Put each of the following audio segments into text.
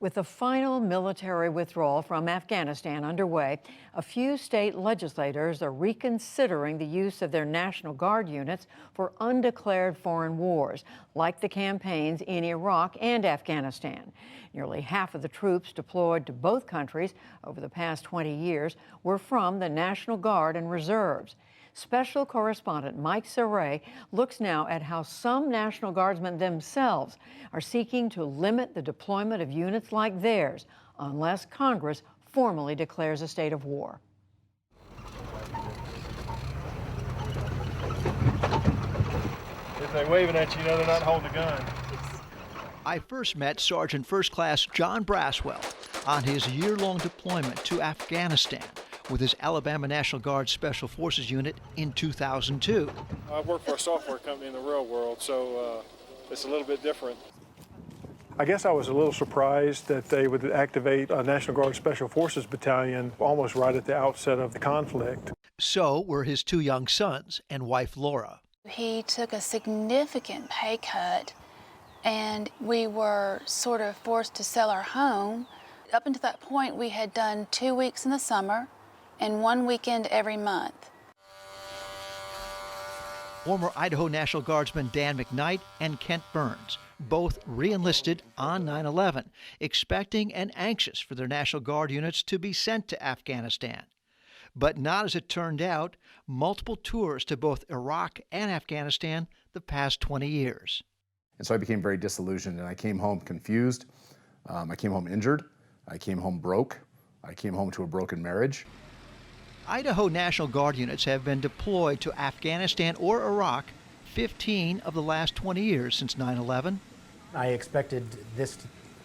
With the final military withdrawal from Afghanistan underway, a few state legislators are reconsidering the use of their National Guard units for undeclared foreign wars, like the campaigns in Iraq and Afghanistan. Nearly half of the troops deployed to both countries over the past 20 years were from the National Guard and Reserves. Special correspondent Mike Saray looks now at how some National Guardsmen themselves are seeking to limit the deployment of units like theirs unless Congress formally declares a state of war. If they're waving at you, they're not holding a gun. I first met Sergeant First Class John Braswell on his year-long deployment to Afghanistan with his Alabama National Guard Special Forces unit in 2002. I work for a software company in the real world, so it's a little bit different. I guess I was a little surprised that they would activate a National Guard Special Forces battalion almost right at the outset of the conflict. So were his two young sons and wife Laura. He took a significant pay cut, and we were sort of forced to sell our home. Up until that point, we had done 2 weeks in the summer and 1 weekend every month. Former Idaho National Guardsmen Dan McKnight and Kent Burns, both re-enlisted on 9/11, expecting and anxious for their National Guard units to be sent to Afghanistan. But not as it turned out, multiple tours to both Iraq and Afghanistan the past 20 years. And so I became very disillusioned, and I came home confused. I came home injured. I came home broke. I came home to a broken marriage. Idaho National Guard units have been deployed to Afghanistan or Iraq 15 of the last 20 years since 9/11. I expected this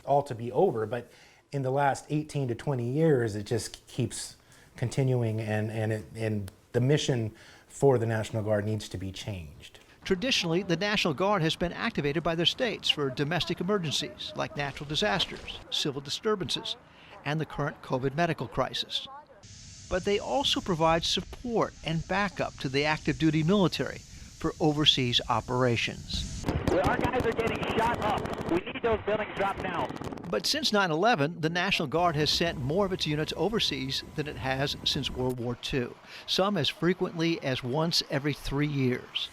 all to be over, but in the last 18 to 20 years, it just keeps continuing, and the mission for the National Guard needs to be changed. Traditionally, the National Guard has been activated by their states for domestic emergencies like natural disasters, civil disturbances, and the current COVID medical crisis. But they also provide support and backup to the active duty military for overseas operations. Our guys are getting shot up. We need those buildings dropped now. But since 9/11, the National Guard has sent more of its units overseas than it has since World War II, some as frequently as once every 3 years.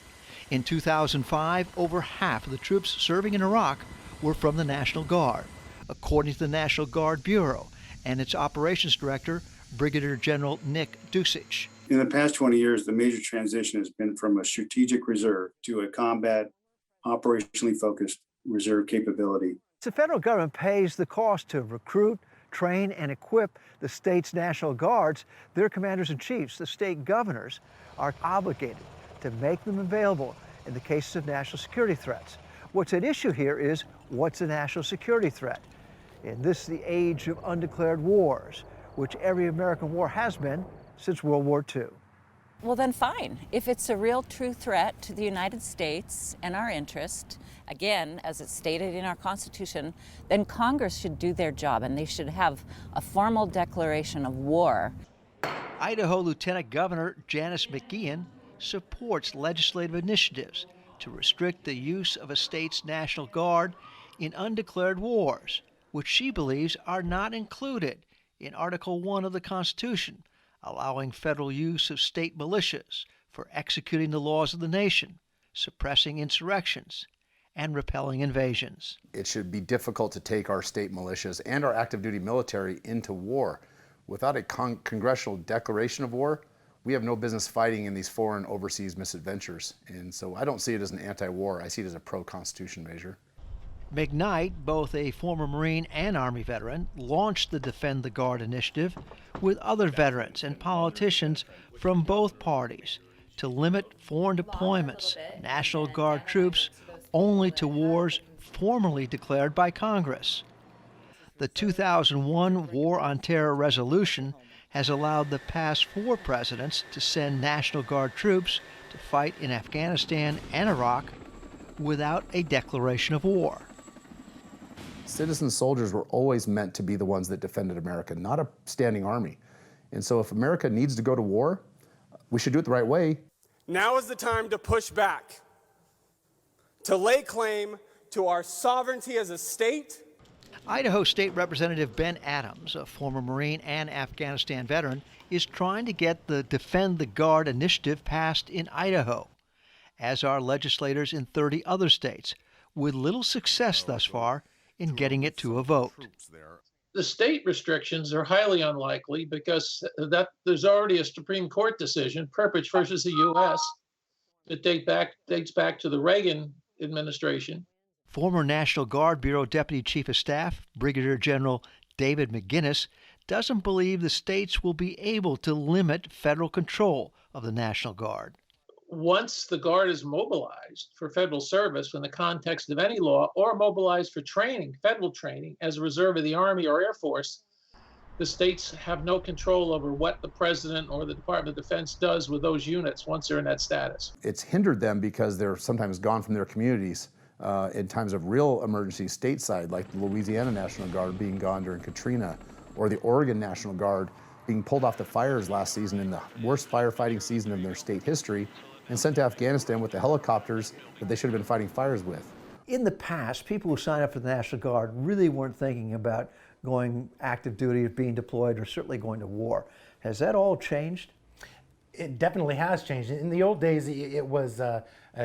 In 2005, over half of the troops serving in Iraq were from the National Guard, according to the National Guard Bureau and its operations director, Brigadier General Nick Dusich. In the past 20 years, the major transition has been from a strategic reserve to a combat, operationally focused reserve capability. The federal government pays the cost to recruit, train, and equip the state's National Guards. Their commanders-in-chiefs, the state governors, are obligated to make them available in the cases of national security threats. What's at issue here is what's a national security threat? And this is the age of undeclared wars, which every American war has been since World War II. Well, then fine. If it's a real true threat to the United States and our interest, again, as it's stated in our Constitution, then Congress should do their job and they should have a formal declaration of war. Idaho Lieutenant Governor Janice McGeehan supports legislative initiatives to restrict the use of a state's National Guard in undeclared wars, which she believes are not included in Article 1 of the Constitution, allowing federal use of state militias for executing the laws of the nation, suppressing insurrections, and repelling invasions. It should be difficult to take our state militias and our active duty military into war. Without a congressional declaration of war, we have no business fighting in these foreign overseas misadventures. And so I don't see it as an anti-war, I see it as a pro-Constitution measure. McKnight, both a former Marine and Army veteran, launched the Defend the Guard initiative with other veterans and politicians from both parties to limit foreign deployments of National Guard troops only to wars formally declared by Congress. The 2001 War on Terror resolution has allowed the past 4 presidents to send National Guard troops to fight in Afghanistan and Iraq without a declaration of war. Citizen soldiers were always meant to be the ones that defended America, not a standing army. And so if America needs to go to war, we should do it the right way. Now is the time to push back, to lay claim to our sovereignty as a state. Idaho State Representative Ben Adams, a former Marine and Afghanistan veteran, is trying to get the Defend the Guard initiative passed in Idaho, as are legislators in 30 other states, with little success thus far in getting it to a vote. The state restrictions are highly unlikely because there's already a Supreme Court decision, Perpich versus the U.S., that dates back to the Reagan administration. Former National Guard Bureau Deputy Chief of Staff, Brigadier General David McGinnis, doesn't believe the states will be able to limit federal control of the National Guard. Once the Guard is mobilized for federal service in the context of any law, or mobilized for training, federal training, as a reserve of the Army or Air Force, the states have no control over what the President or the Department of Defense does with those units once they're in that status. It's hindered them because they're sometimes gone from their communities in times of real emergency stateside, like the Louisiana National Guard being gone during Katrina, or the Oregon National Guard being pulled off the fires last season in the worst firefighting season in their state history, and sent to Afghanistan with the helicopters that they should have been fighting fires with. In the past, people who signed up for the National Guard really weren't thinking about going active duty, being deployed, or certainly going to war. Has that all changed? It definitely has changed. In the old days, it was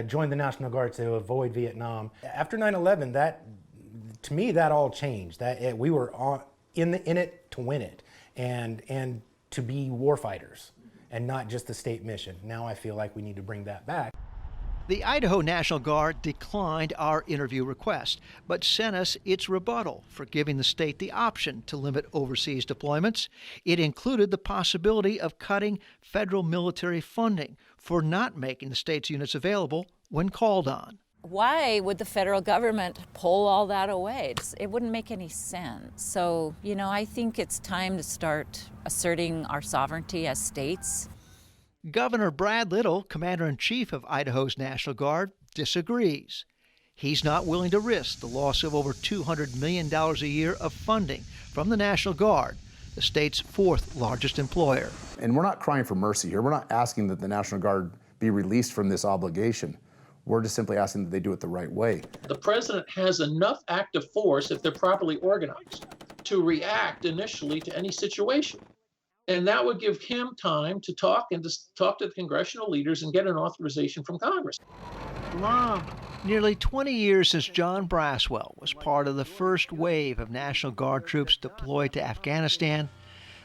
join the National Guard to avoid Vietnam. After 9/11, to me, that all changed. We were in it to win it, and to be warfighters, and not just a state mission. Now I feel like we need to bring that back. The Idaho National Guard declined our interview request, but sent us its rebuttal for giving the state the option to limit overseas deployments. It included the possibility of cutting federal military funding for not making the state's units available when called on. Why would the federal government pull all that away? It wouldn't make any sense. So, I think it's time to start asserting our sovereignty as states. Governor Brad Little, Commander-in-Chief of Idaho's National Guard, disagrees. He's not willing to risk the loss of over $200 million a year of funding from the National Guard, the state's fourth largest employer. And we're not crying for mercy here. We're not asking that the National Guard be released from this obligation. We're just simply asking that they do it the right way. The President has enough active force, if they're properly organized, to react initially to any situation. And that would give him time to talk to the congressional leaders and get an authorization from Congress. Nearly 20 years since John Braswell was part of the first wave of National Guard troops deployed to Afghanistan,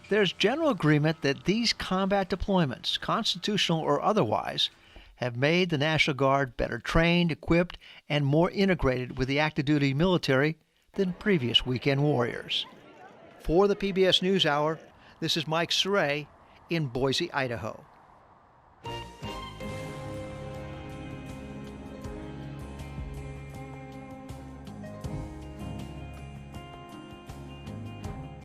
there's general agreement that these combat deployments, constitutional or otherwise, have made the National Guard better trained, equipped, and more integrated with the active duty military than previous weekend warriors. For the PBS NewsHour, this is Mike Saray in Boise, Idaho.